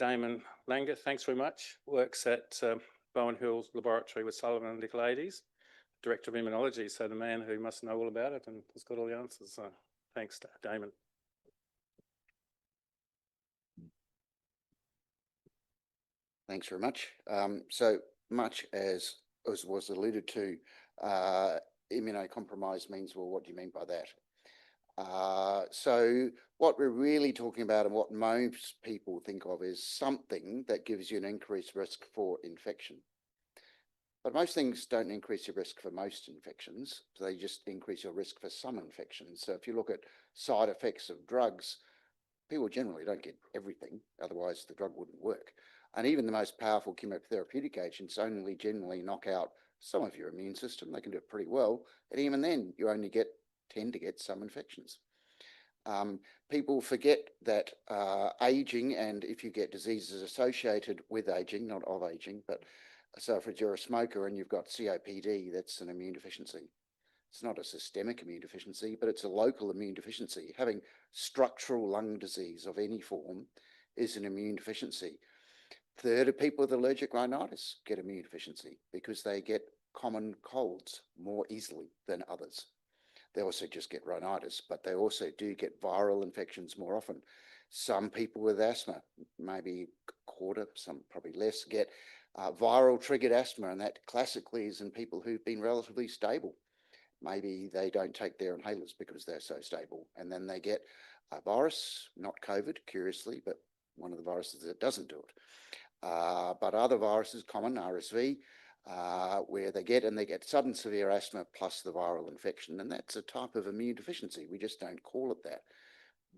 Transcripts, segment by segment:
Daman Langguth, thanks very much. Works at Bowen Hills Laboratory with Sullivan and Nicolaides, Director of Immunology, so the man who must know all about it and has got all the answers. So thanks, Daman. Thanks very much. So much as was alluded to, immunocompromised means, well, what do you mean by that? So what we're really talking about and what most people think of is something that gives you an increased risk for infection. But most things don't increase your risk for most infections. They just increase your risk for some infections. So if you look at side effects of drugs, people generally don't get everything, otherwise the drug wouldn't work. And even the most powerful chemotherapeutic agents only generally knock out some of your immune system. They can do it pretty well. And even then, you only tend to get some infections. People forget that aging, and if you get diseases associated with aging, not of aging, but so if you're a smoker and you've got COPD, that's an immune deficiency. It's not a systemic immune deficiency, but it's a local immune deficiency. Having structural lung disease of any form is an immune deficiency. A third of people with allergic rhinitis get immune deficiency because they get common colds more easily than others. They also just get rhinitis, but they also do get viral infections more often. Some people with asthma, maybe a quarter, some probably less, get viral triggered asthma, and that classically is in people who've been relatively stable. Maybe they don't take their inhalers because they're so stable, and then they get a virus, not COVID, curiously, but one of the viruses that doesn't do it. But other viruses, common RSV, where they get sudden severe asthma plus the viral infection, and that's a type of immune deficiency. We just don't call it that.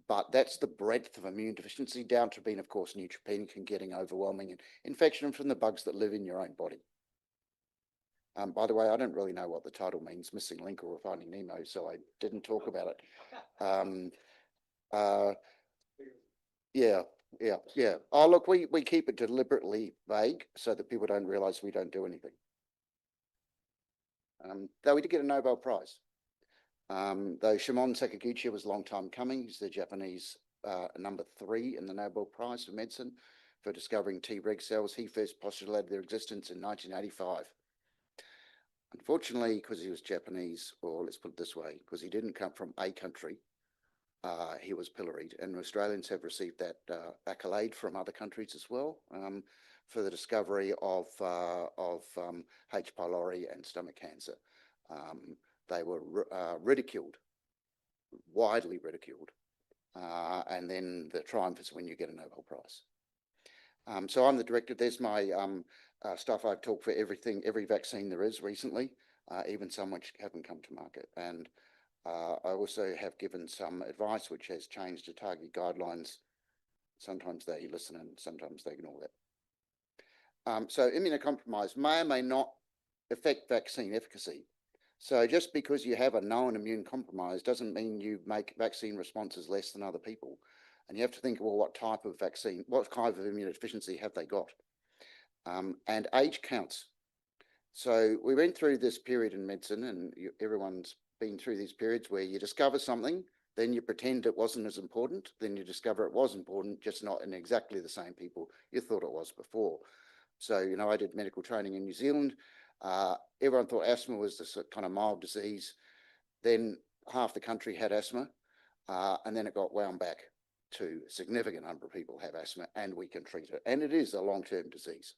But that's the breadth of immune deficiency, down to being, of course, neutropenic and getting overwhelming infection from the bugs that live in your own body. By the way, I don't really know what the title means, Missing Link or Finding Nemo, so I didn't talk about it. Yeah. Oh, look, we keep it deliberately vague so that people don't realise we don't do anything. Though we did get a Nobel Prize. Though Shimon Sakaguchi was a long time coming, he's the Japanese number 3 in the Nobel Prize for Medicine for discovering Treg cells. He first postulated their existence in 1985. Unfortunately, because he was Japanese, or let's put it this way, because he didn't come from a country, he was pilloried, and Australians have received that accolade from other countries as well for the discovery of H. pylori and stomach cancer. They were ridiculed, widely ridiculed, and then the triumph is when you get a Nobel Prize. So I'm the director. There's my stuff. I've talked for every vaccine there is recently, even some which haven't come to market. And I also have given some advice which has changed the target guidelines. Sometimes they listen and sometimes they ignore that. So immunocompromised may or may not affect vaccine efficacy. So just because you have a known immune compromise doesn't mean you make vaccine responses less than other people. And you have to think, well, what type of vaccine, what kind of immunodeficiency have they got? And age counts. So we went through this period in medicine, and everyone's been through these periods where you discover something, then you pretend it wasn't as important, then you discover it was important, just not in exactly the same people you thought it was before. So, you know, I did medical training in New Zealand. Everyone thought asthma was this kind of mild disease. Then half the country had asthma, and then it got wound back to a significant number of people have asthma, and we can treat it. And it is a long-term disease.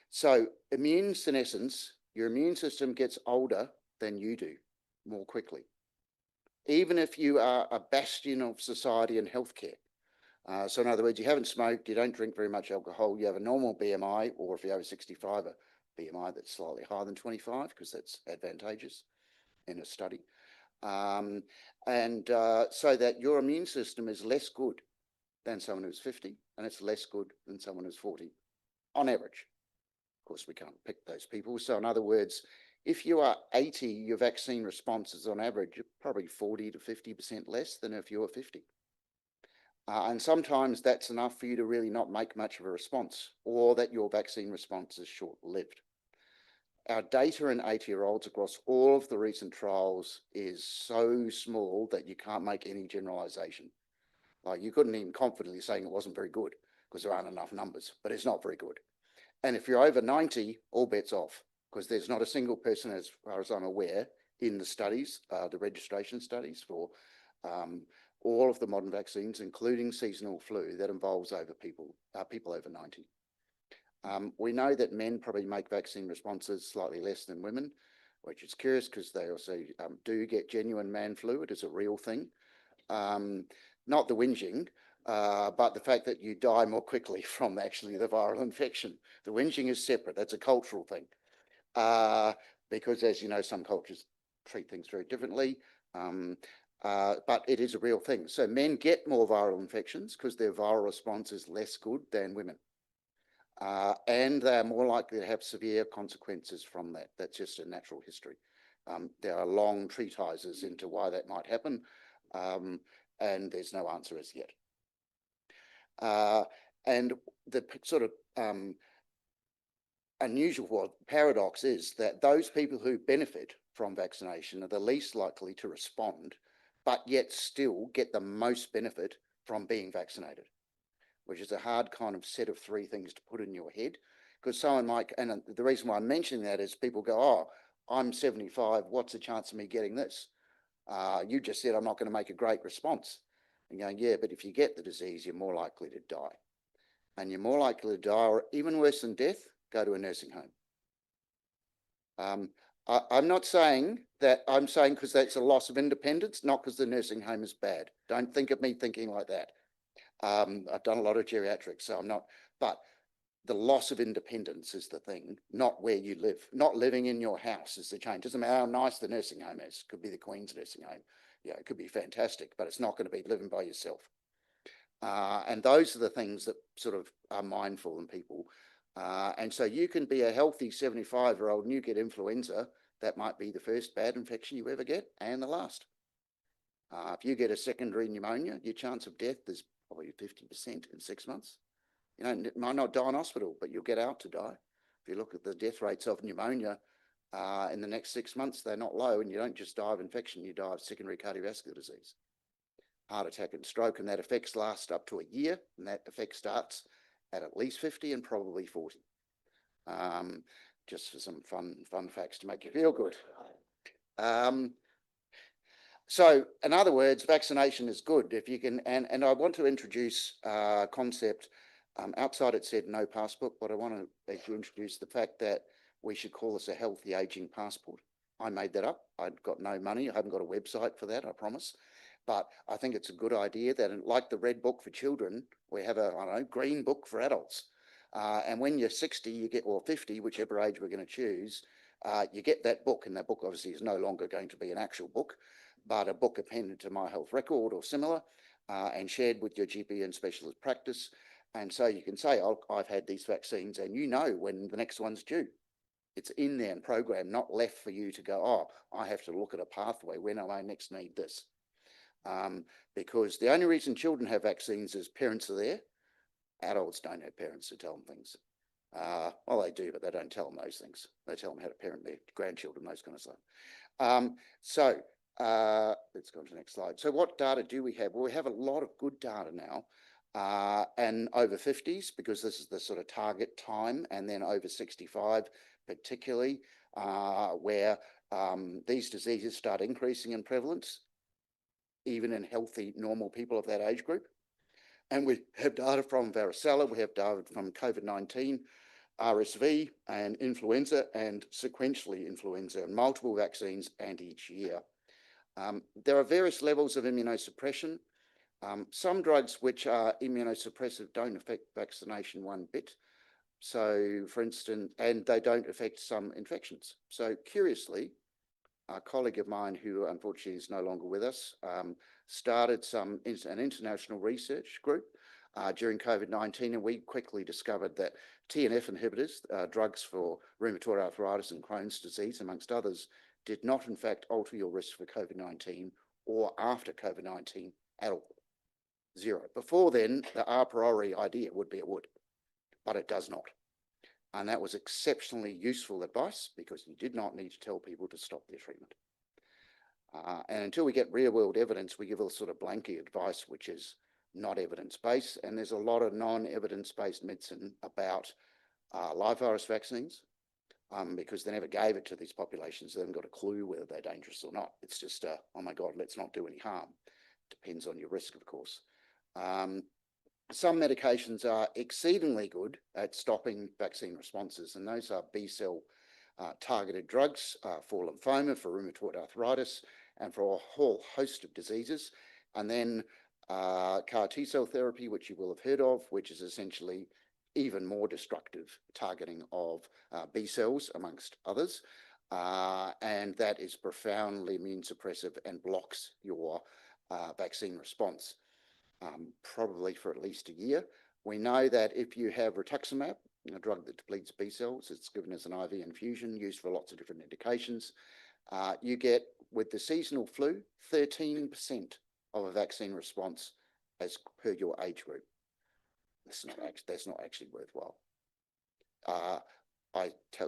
So immune senescence, your immune system gets older than you do more quickly, even if you are a bastion of society and healthcare. So in other words, you haven't smoked, you don't drink very much alcohol, you have a normal BMI, or if you're over 65, a BMI that's slightly higher than 25, because that's advantageous in a study. So that your immune system is less good than someone who's 50, and it's less good than someone who's 40, on average. Of course, we can't pick those people. So in other words, if you are 80, your vaccine response is on average probably 40 to 50% less than if you're 50. And sometimes that's enough for you to really not make much of a response, or that your vaccine response is short-lived. Our data in 80-year-olds across all of the recent trials is so small that you can't make any generalization. Like, you couldn't even confidently say it wasn't very good, because there aren't enough numbers, but it's not very good. And if you're over 90, all bets off, because there's not a single person, as far as I'm aware, in the studies, the registration studies for all of the modern vaccines, including seasonal flu, that involves people over 90. We know that men probably make vaccine responses slightly less than women, which is curious because they also do get genuine man flu. It is a real thing. Not the whinging, but the fact that you die more quickly from actually the viral infection. The whinging is separate. That's a cultural thing. Because as you know, some cultures treat things very differently. But it is a real thing. So men get more viral infections because their viral response is less good than women. And they're more likely to have severe consequences from that. That's just a natural history. There are long treatises into why that might happen, and there's no answer as yet. And the sort of unusual paradox is that those people who benefit from vaccination are the least likely to respond, but yet still get the most benefit from being vaccinated, which is a hard kind of set of three things to put in your head. Because someone might, and the reason why I'm mentioning that is people go, oh, I'm 75, what's the chance of me getting this? You just said I'm not going to make a great response. And going, yeah, but if you get the disease, you're more likely to die. And you're more likely to die, or even worse than death, go to a nursing home. I'm not saying that, I'm saying because that's a loss of independence, not because the nursing home is bad. Don't think of me thinking like that. I've done a lot of geriatrics, so I'm not, but the loss of independence is the thing, not where you live. Not living in your house is the change. Doesn't matter how nice the nursing home is. Could be the Queen's nursing home. Yeah, it could be fantastic, but it's not going to be living by yourself. And those are the things that sort of are mindful in people. And so you can be a healthy 75-year-old and you get influenza, that might be the first bad infection you ever get and the last. If you get a secondary pneumonia, your chance of death is probably 50% in 6 months. You know, it might not die in hospital, but you'll get out to die. If you look at the death rates of pneumonia in the next 6 months, they're not low, and you don't just die of infection, you die of secondary cardiovascular disease, heart attack and stroke, and that effects last up to a year, and that effect starts at least 50 and probably 40. Just for some fun facts to make you feel good. So in other words, vaccination is good if you can, and I want to introduce a concept. Outside it said no passport, but I want to introduce the fact that we should call this a healthy aging passport. I made that up. I've got no money. I haven't got a website for that, I promise. But I think it's a good idea that, like the red book for children, we have a, I don't know, green book for adults. And when you're 60, you get, or 50, whichever age we're going to choose, you get that book, and that book obviously is no longer going to be an actual book, but a book appended to My Health Record or similar, and shared with your GP and specialist practice. And so you can say, oh, I've had these vaccines, and you know when the next one's due. It's in there and programmed, not left for you to go, oh, I have to look at a pathway. When do I next need this? Because the only reason children have vaccines is parents are there. Adults don't have parents to tell them things. Well, they do, but they don't tell them those things. They tell them how to parent their grandchildren, those kind of stuff. Let's go on to the next slide. So what data do we have? Well, we have a lot of good data now, and over 50s, because this is the sort of target time, and then over 65 particularly, where these diseases start increasing in prevalence, even in healthy, normal people of that age group. And we have data from varicella, we have data from COVID-19, RSV, and influenza, and sequentially influenza, and multiple vaccines, and each year. There are various levels of immunosuppression. Some drugs which are immunosuppressive don't affect vaccination one bit. So, for instance, and they don't affect some infections. So, curiously, a colleague of mine who unfortunately is no longer with us started an international research group during COVID-19, and we quickly discovered that TNF inhibitors, drugs for rheumatoid arthritis and Crohn's disease, amongst others, did not in fact alter your risk for COVID-19 or after COVID-19 at all. Zero. Before then, the a priori idea would be it would, but it does not. And that was exceptionally useful advice because you did not need to tell people to stop their treatment. And until we get real world evidence, we give a sort of blanket advice, which is not evidence-based, and there's a lot of non-evidence-based medicine about live virus vaccines because they never gave it to these populations. They haven't got a clue whether they're dangerous or not. It's just, oh my God, let's not do any harm. Depends on your risk, of course. Some medications are exceedingly good at stopping vaccine responses, and those are B-cell targeted drugs for lymphoma, for rheumatoid arthritis, and for a whole host of diseases. And then CAR T-cell therapy, which you will have heard of, which is essentially even more destructive targeting of B cells, amongst others. And that is profoundly immune suppressive and blocks your vaccine response, probably for at least a year. We know that if you have rituximab, a drug that depletes B cells, it's given as an IV infusion, used for lots of different indications. You get, with the seasonal flu, 13% of a vaccine response as per your age group. That's not actually worthwhile.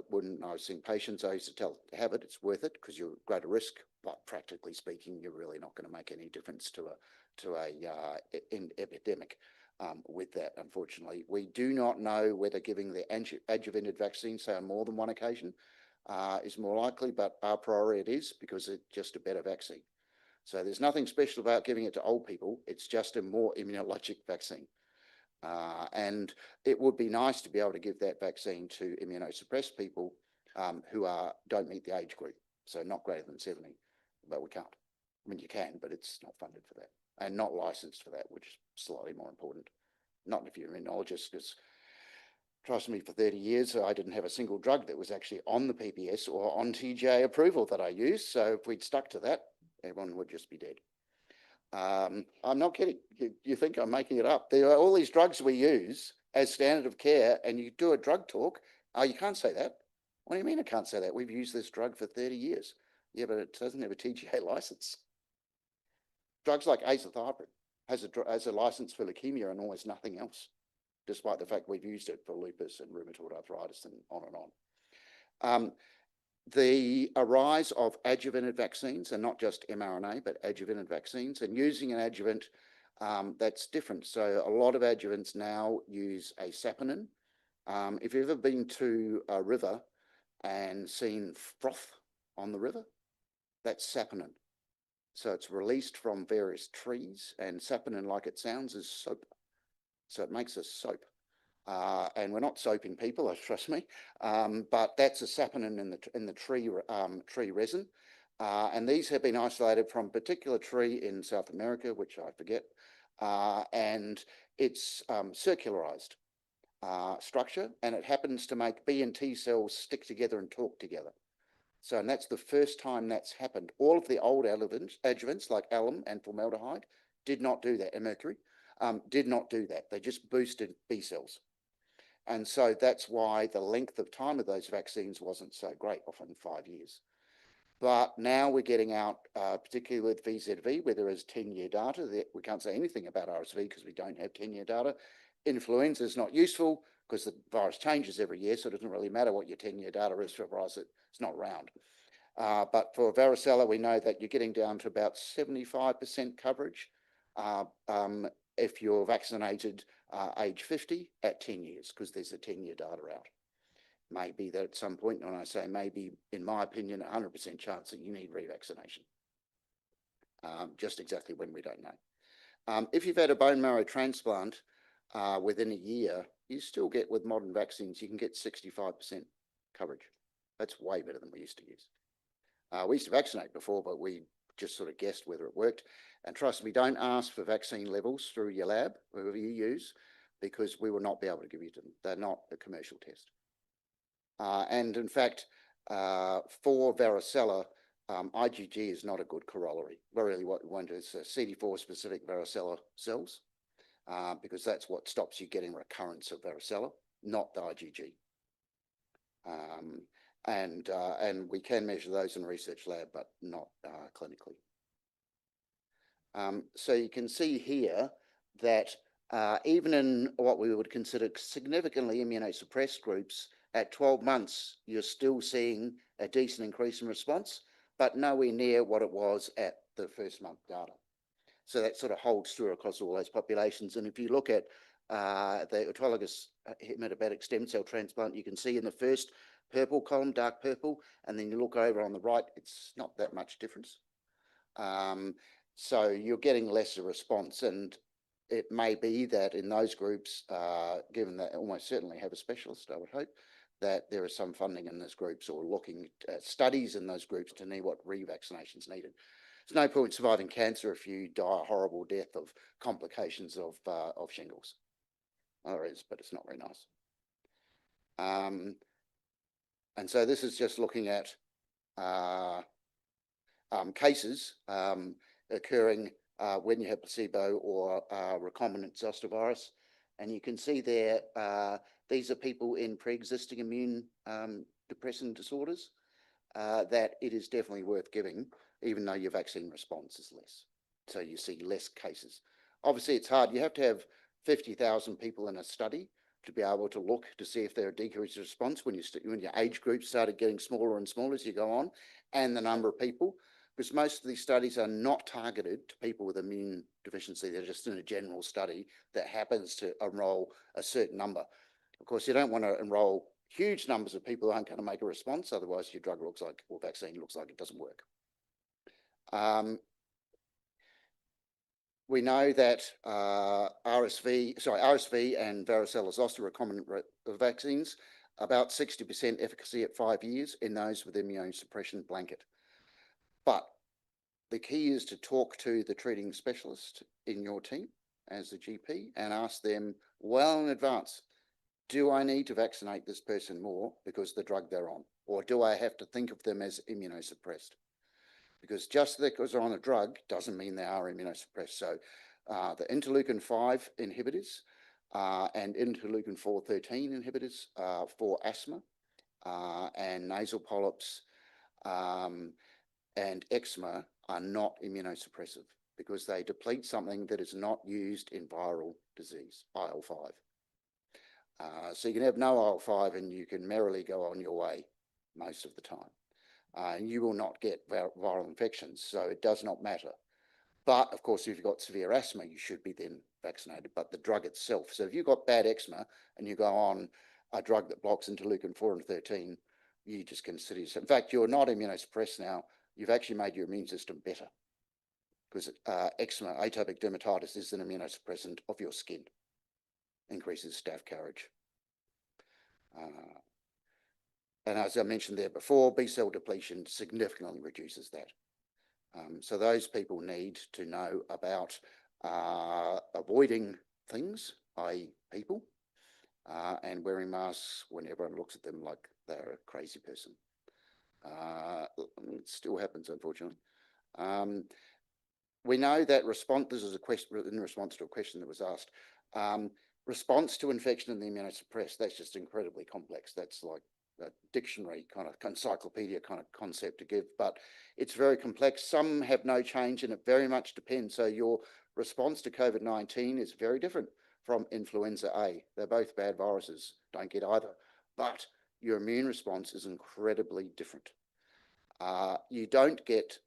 When I was seeing patients, I used to tell to have it, it's worth it because you're at greater risk, but practically speaking, you're really not going to make any difference to an epidemic with that, unfortunately. We do not know whether giving the adjuvanted vaccine, say on more than one occasion, is more likely, but our priority it is because it's just a better vaccine. So there's nothing special about giving it to old people. It's just a more immunologic vaccine. And it would be nice to be able to give that vaccine to immunosuppressed people who don't meet the age group, so not greater than 70, but we can't. I mean, you can, but it's not funded for that and not licensed for that, which is slightly more important. Not if you're an immunologist, because trust me, for 30 years, I didn't have a single drug that was actually on the PPS or on TGA approval that I used. So if we'd stuck to that, everyone would just be dead. I'm not kidding. You think I'm making it up. There are all these drugs we use as standard of care, and you do a drug talk. Oh, you can't say that. What do you mean I can't say that? We've used this drug for 30 years. Yeah, but it doesn't have a TGA license. Drugs like azathioprine has a license for leukemia and almost nothing else, despite the fact we've used it for lupus and rheumatoid arthritis and on. The rise of adjuvanted vaccines, and not just mRNA, but adjuvanted vaccines, and using an adjuvant that's different. So a lot of adjuvants now use a saponin. If you've ever been to a river and seen froth on the river, that's saponin. So it's released from various trees, and saponin, like it sounds, is soap. So it makes a soap. And we're not soaping people, trust me, but that's a saponin in the tree resin. And these have been isolated from a particular tree in South America, which I forget, and it's circularized structure, and it happens to make B and T cells stick together and talk together. So, and that's the first time that's happened. All of the old adjuvants like alum and formaldehyde did not do that, and mercury did not do that. They just boosted B cells. And so that's why the length of time of those vaccines wasn't so great, often 5 years. But now we're getting out, particularly with VZV, where there is 10-year data. We can't say anything about RSV because we don't have 10-year data. Influenza is not useful because the virus changes every year, so it doesn't really matter what your 10-year data is for a virus that's not around. But for varicella, we know that you're getting down to about 75% coverage if you're vaccinated age 50 at 10 years, because there's a 10-year data out. Maybe that at some point, and when I say maybe, in my opinion, 100% chance that you need revaccination. Just exactly when, we don't know. If you've had a bone marrow transplant within a year, you still get, with modern vaccines, you can get 65% coverage. That's way better than we used to use. We used to vaccinate before, but we just sort of guessed whether it worked. And trust me, don't ask for vaccine levels through your lab, whoever you use, because we will not be able to give you to them. They're not a commercial test. And in fact, for varicella, IgG is not a good corollary. Really what we want is CD4 specific varicella cells, because that's what stops you getting recurrence of varicella, not the IgG. And we can measure those in a research lab, but not clinically. So you can see here that even in what we would consider significantly immunosuppressed groups, at 12 months, you're still seeing a decent increase in response, but nowhere near what it was at the first month data. So that sort of holds true across all those populations. And if you look at the autologous hematopoietic stem cell transplant, you can see in the first purple column, dark purple, and then you look over on the right, it's not that much difference. So you're getting lesser response, and it may be that in those groups, given that almost certainly have a specialist, I would hope, that there is some funding in those groups or looking at studies in those groups to know what revaccination's needed. There's no point surviving cancer if you die a horrible death of complications of shingles. Well, there is, but it's not very nice. And so this is just looking at cases occurring when you have placebo or recombinant zoster virus. And you can see there, these are people in pre-existing immune depressant disorders that it is definitely worth giving, even though your vaccine response is less. So you see less cases. Obviously, it's hard. You have to have 50,000 people in a study to be able to look to see if there are decreased response when your age group started getting smaller and smaller as you go on, and the number of people, because most of these studies are not targeted to people with immune deficiency. They're just in a general study that happens to enroll a certain number. Of course, you don't want to enroll huge numbers of people who aren't going to make a response. Otherwise, your drug looks like, or vaccine looks like it doesn't work. We know that RSV and varicella zoster recombinant vaccines, about 60% efficacy at 5 years in those with immunosuppression blanket. But the key is to talk to the treating specialist in your team as the GP and ask them well in advance, do I need to vaccinate this person more because of the drug they're on? Or do I have to think of them as immunosuppressed? Because just because they're on a drug doesn't mean they are immunosuppressed. So the interleukin-5 inhibitors and interleukin-4/13 inhibitors for asthma and nasal polyps and eczema are not immunosuppressive because they deplete something that is not used in viral disease, IL-5. So you can have no IL-5 and you can merrily go on your way most of the time. You will not get viral infections, so it does not matter. But of course, if you've got severe asthma, you should be then vaccinated, but the drug itself. So if you've got bad eczema and you go on a drug that blocks interleukin-4 and 13, you just consider yourself. In fact, you're not immunosuppressed now. You've actually made your immune system better because eczema, atopic dermatitis is an immunosuppressant of your skin, increases staph carriage. And as I mentioned there before, B-cell depletion significantly reduces that. So those people need to know about avoiding things, i.e. people, and wearing masks when everyone looks at them like they're a crazy person. It still happens, unfortunately. We know that this is a question in response to a question that was asked. Response to infection in the immunosuppressed, that's just incredibly complex. That's like a dictionary kind of encyclopedia kind of concept to give, but it's very complex. Some have no change and it very much depends. So your response to COVID-19 is very different from influenza A. They're both bad viruses, don't get either, but your immune response is incredibly different. You don't get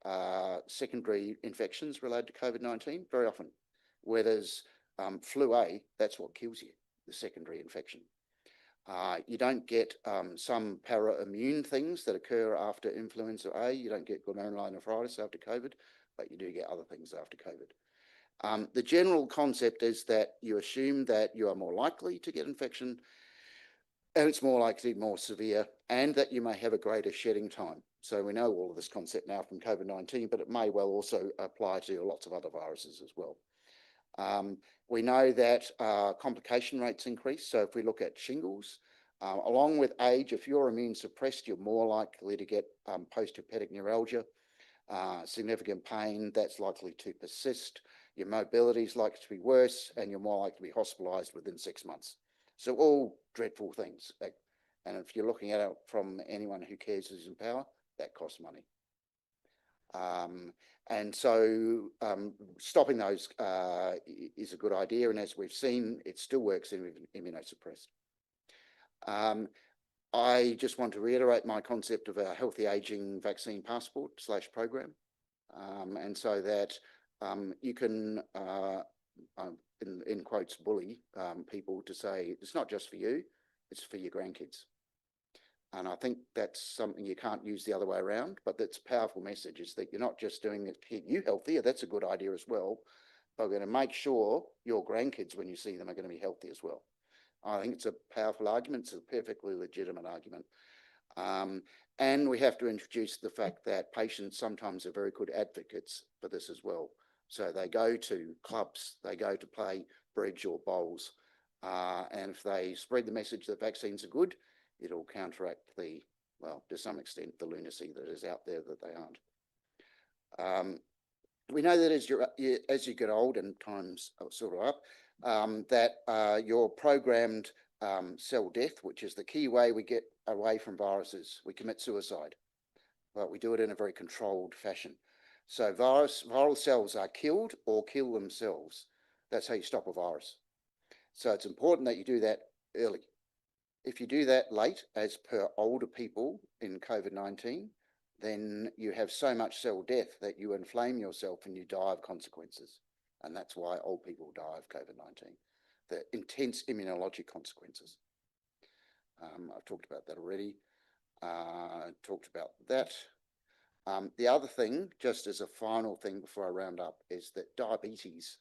secondary infections related to COVID-19 very often. Where there's flu A, that's what kills you, the secondary infection. You don't get some para-immune things that occur after influenza A. You don't get glomerulonephritis after COVID, but you do get other things after COVID. The general concept is that you assume that you are more likely to get infection and it's more likely to be more severe and that you may have a greater shedding time. So we know all of this concept now from COVID-19, but it may well also apply to lots of other viruses as well. We know that complication rates increase. So if we look at shingles, along with age, if you're immune suppressed, you're more likely to get post-herpetic neuralgia, significant pain that's likely to persist. Your mobility is likely to be worse, and you're more likely to be hospitalized within 6 months. So all dreadful things. And if you're looking at it from anyone who cares who's in power, that costs money. And so stopping those is a good idea. And as we've seen, it still works in immunosuppressed. I just want to reiterate my concept of a healthy aging vaccine passport / program. And so that you can, in quotes, bully people to say it's not just for you, it's for your grandkids. And I think that's something you can't use the other way around, but that's a powerful message, is that you're not just doing it to keep you healthier. That's a good idea as well, but we're going to make sure your grandkids, when you see them, are going to be healthy as well. I think it's a powerful argument. It's a perfectly legitimate argument. And we have to introduce the fact that patients sometimes are very good advocates for this as well. So they go to clubs, they go to play bridge or bowls, and if they spread the message that vaccines are good, it'll counteract the, well, to some extent, the lunacy that is out there that they aren't. We know that as you get old and times are sort of up, that your programmed cell death, which is the key way we get away from viruses, we commit suicide, but we do it in a very controlled fashion. So viral cells are killed or kill themselves. That's how you stop a virus. So it's important that you do that early. If you do that late, as per older people in COVID-19, then you have so much cell death that you inflame yourself and you die of consequences. And that's why old people die of COVID-19, the intense immunologic consequences. I've talked about that already. Talked about that. The other thing, just as a final thing before I round up, is that diabetes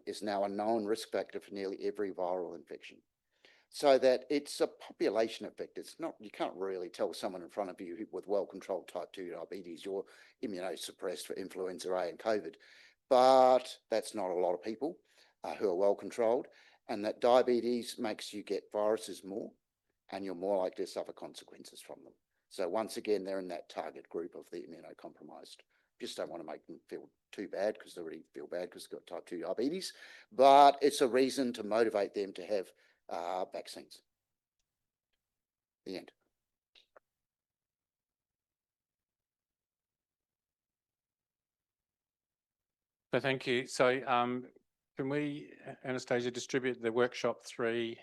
is now a known risk factor for nearly every viral infection. So that it's a population effect. It's not, you can't really tell someone in front of you with well-controlled type 2 diabetes, you're immunosuppressed for influenza A and COVID. But that's not a lot of people who are well-controlled, and that diabetes makes you get viruses more, and you're more likely to suffer consequences from them. So once again, they're in that target group of the immunocompromised. Just don't want to make them feel too bad, because they already feel bad because they've got type 2 diabetes, but it's a reason to motivate them to have vaccines. The end. So thank you. So can we, Anastasia, distribute the workshop 3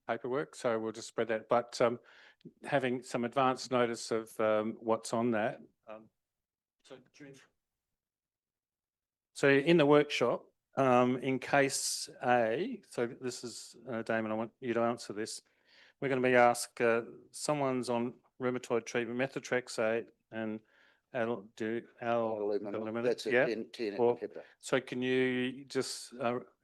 paperwork? So we'll just spread that, but having some advance notice of what's on that. So in the workshop, in case A, so this is, Damon, I want you to answer this. We're going to be asked, someone's on rheumatoid treatment, methotrexate and adalimumab. That's a yeah. TNF Or, inhibitor. so can you just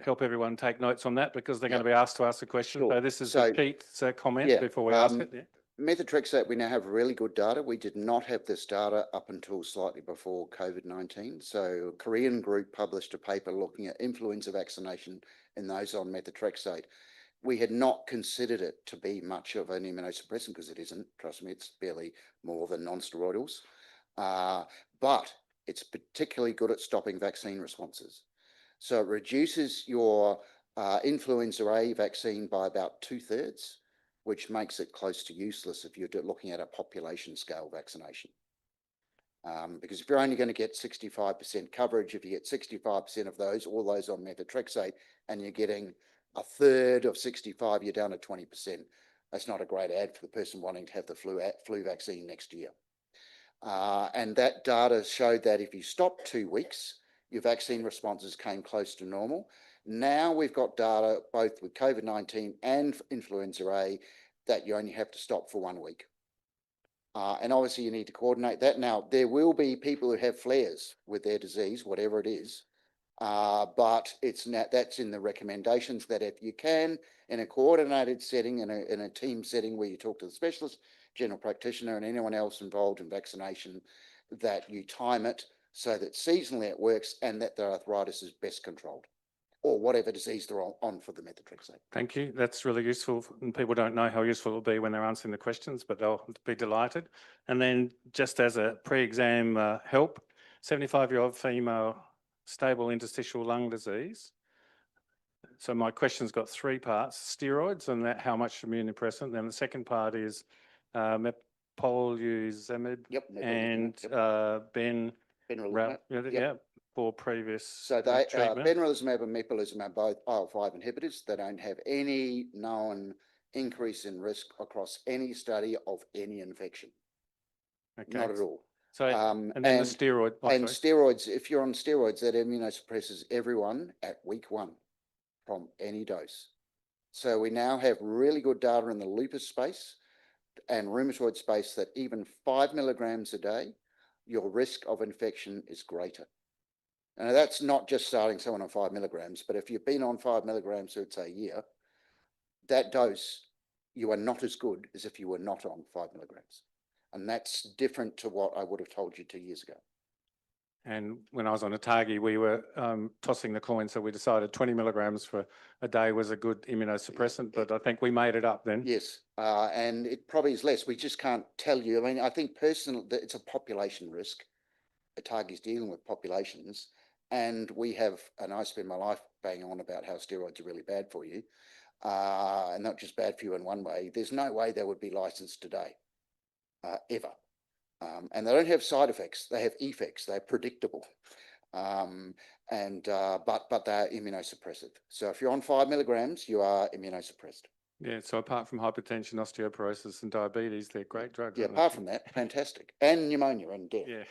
help everyone take notes on that, because they're going to be asked to ask a question. Sure. So this is the cheat comment before we ask it. Yeah. Methotrexate, we now have really good data. We did not have this data up until slightly before COVID-19. So a Korean group published a paper looking at influenza vaccination in those on methotrexate. We had not considered it to be much of an immunosuppressant, because it isn't. Trust me, it's barely more than non-steroidals. But it's particularly good at stopping vaccine responses. So it reduces your influenza A vaccine by about 2/3, which makes it close to useless if you're looking at a population scale vaccination. Because if you're only going to get 65% coverage, if you get 65% of those, all those on methotrexate, and you're getting 1/3 of 65, you're down to 20%. That's not a great ad for the person wanting to have the flu vaccine next year. And that data showed that if you stopped 2 weeks, your vaccine responses came close to normal. Now we've got data both with COVID-19 and influenza A that you only have to stop for 1 week. And obviously you need to coordinate that. Now, there will be people who have flares with their disease, whatever it is, but that's in the recommendations, that if you can, in a coordinated setting, in a team setting where you talk to the specialist, general practitioner and anyone else involved in vaccination, that you time it so that seasonally it works and that the arthritis is best controlled, or whatever disease they're on for the methotrexate. Thank you. That's really useful. And people don't know how useful it'll be when they're answering the questions, but they'll be delighted. And then just as a pre-exam help, 75-year-old female, stable interstitial lung disease. So my question's got 3 parts: steroids and that, how much immunosuppressant. Then the second part is mepoluzumab and benralizumab. For previous so they treatment. benralizumab and mepoluzumab, both IL-5 inhibitors. They don't have any known increase in risk across any study of any infection. Okay. Not at all. So, And and then the steroid. and steroids, if you're on steroids, that immunosuppresses everyone at week 1 from any dose. So we now have really good data in the lupus space and rheumatoid space that even 5 milligrams a day, your risk of infection is greater. And that's not just starting someone on 5 milligrams, but if you've been on 5 milligrams for, say, a year, that dose, you are not as good as if you were not on 5 milligrams. And that's different to what I would have told you 2 years ago. And when I was on Atagi, we were tossing the coin, so we decided 20 milligrams for a day was a good immunosuppressant, but I think we made it up then. Yes, and it probably is less. We just can't tell you. I mean, I think personally that it's a population risk. Atagi is dealing with populations, and we have, and I spend my life banging on about how steroids are really bad for you, and not just bad for you in one way. There's no way they would be licensed today, ever. And they don't have side effects; they have effects. They're predictable, but they're immunosuppressive. So if you're on 5 milligrams, you are immunosuppressed. Yeah. So apart from hypertension, osteoporosis, and diabetes, they're great drugs. Yeah. Aren't Apart they? from that, fantastic, and pneumonia and death. Yeah.